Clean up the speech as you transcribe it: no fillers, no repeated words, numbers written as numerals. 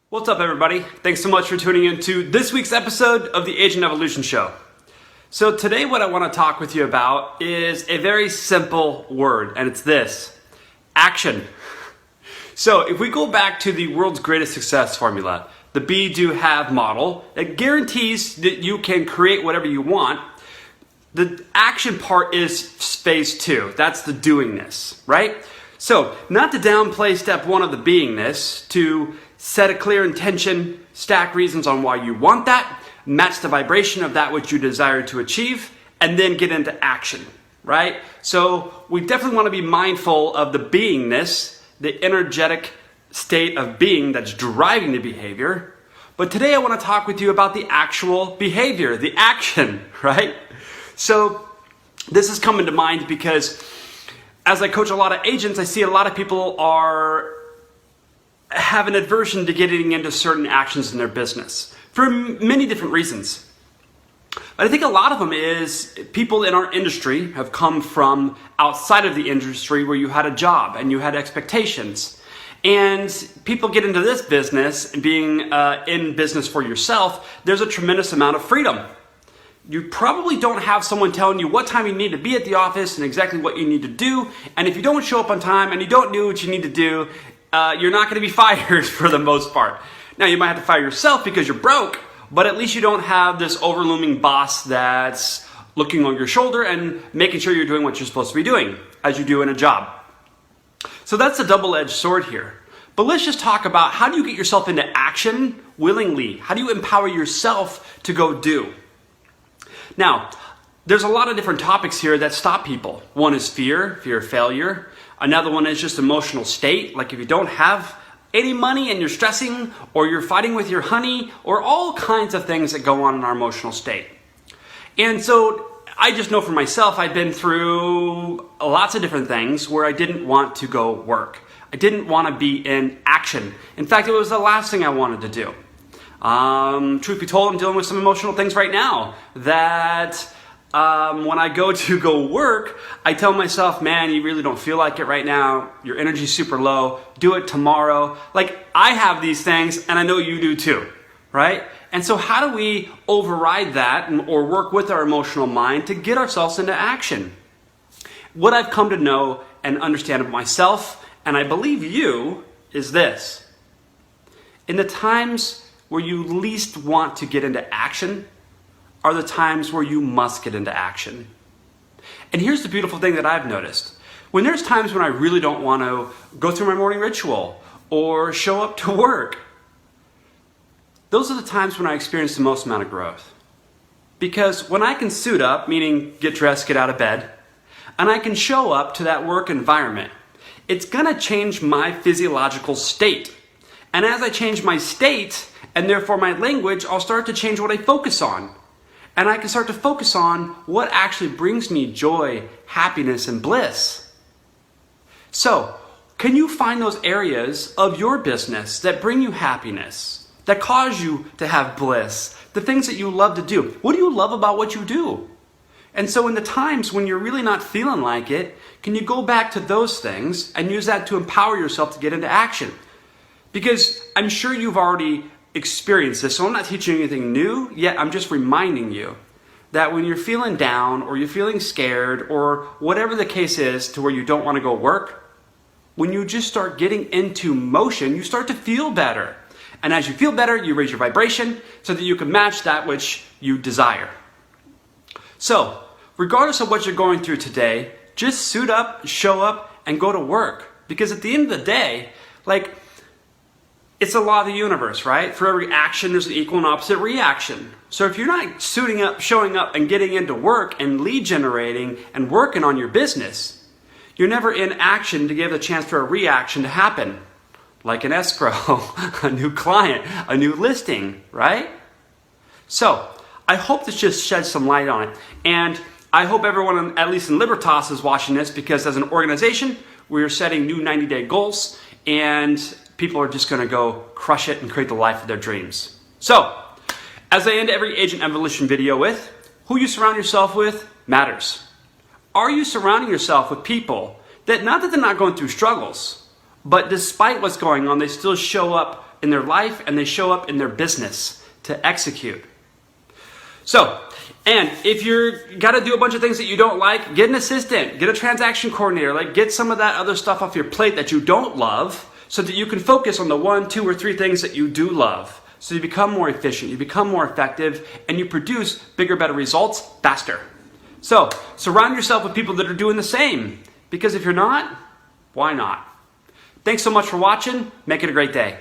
What's up, everybody? Thanks so much for tuning in to this week's episode of the Agent Evolution Show. So today what I want to talk with you about is a very simple word, and it's this: action. So if we go back to the world's greatest success formula, the be, do, have model, that guarantees that you can create whatever you want. The action part is phase two. That's the doingness, right? So not to downplay step one of the beingness, to set a clear intention, stack reasons on why you want that, match the vibration of that which you desire to achieve, and then get into action, right? So we definitely want to be mindful of the beingness, the energetic state of being that's driving the behavior. But today I want to talk with you about the actual behavior, the action, right? So this is coming to mind because as I coach a lot of agents, I see a lot of people have an aversion to getting into certain actions in their business for many different reasons. But I think a lot of them is people in our industry have come from outside of the industry where you had a job and you had expectations. And people get into this business, being in business for yourself, there's a tremendous amount of freedom. You probably don't have someone telling you what time you need to be at the office and exactly what you need to do. And if you don't show up on time and you don't do what you need to do, you're not going to be fired for the most part. Now, you might have to fire yourself because you're broke, but at least you don't have this overlooming boss that's looking over your shoulder and making sure you're doing what you're supposed to be doing, as you do in a job. So that's a double-edged sword here. But let's just talk about, how do you get yourself into action willingly? How do you empower yourself to go do? Now, there's a lot of different topics here that stop people. One is fear of failure. Another one is just emotional state, like if you don't have any money and you're stressing, or you're fighting with your honey, or all kinds of things that go on in our emotional state. And so I just know for myself, I've been through lots of different things where I didn't want to go work. I didn't want to be in action. In fact, it was the last thing I wanted to do. Truth be told, I'm dealing with some emotional things right now that when I go to go work, I tell myself, man, you really don't feel like it right now. Your energy's super low. Do it tomorrow. Like, I have these things, and I know you do too, right? And so how do we override that or work with our emotional mind to get ourselves into action? What I've come to know and understand of myself, and I believe you, is this: in the times where you least want to get into action are the times where you must get into action. And here's the beautiful thing that I've noticed. When there's times when I really don't want to go through my morning ritual or show up to work, those are the times when I experience the most amount of growth. Because when I can suit up, meaning get dressed, get out of bed, and I can show up to that work environment, it's gonna change my physiological state. And as I change my state, and therefore my language, I'll start to change what I focus on. And I can start to focus on what actually brings me joy, happiness, and bliss. So, can you find those areas of your business that bring you happiness, that cause you to have bliss, the things that you love to do? What do you love about what you do? And so in the times when you're really not feeling like it, can you go back to those things and use that to empower yourself to get into action? Because I'm sure you've already experienced this, so I'm not teaching you anything new, yet I'm just reminding you that when you're feeling down or you're feeling scared or whatever the case is to where you don't want to go work, when you just start getting into motion, you start to feel better. And as you feel better, you raise your vibration so that you can match that which you desire. So, regardless of what you're going through today, just suit up, show up, and go to work. Because at the end of the day, it's a law of the universe, right? For every action, there's an equal and opposite reaction. So if you're not suiting up, showing up, and getting into work and lead generating and working on your business, you're never in action to give a chance for a reaction to happen. Like an escrow, a new client, a new listing, right? So I hope this just sheds some light on it. And I hope everyone, at least in Libertas, is watching this, because as an organization, we're setting new 90-day goals, and people are just going to go crush it and create the life of their dreams. So, as I end every Agent Evolution video with, who you surround yourself with matters. Are you surrounding yourself with people that, not that they're not going through struggles, but despite what's going on, they still show up in their life and they show up in their business to execute. So, and if you're got to do a bunch of things that you don't like, get an assistant, get a transaction coordinator, like get some of that other stuff off your plate that you don't love so that you can focus on the 1, 2, or 3 things that you do love. So you become more efficient, you become more effective, and you produce bigger, better results faster. So surround yourself with people that are doing the same, because if you're not, why not? Thanks so much for watching. Make it a great day.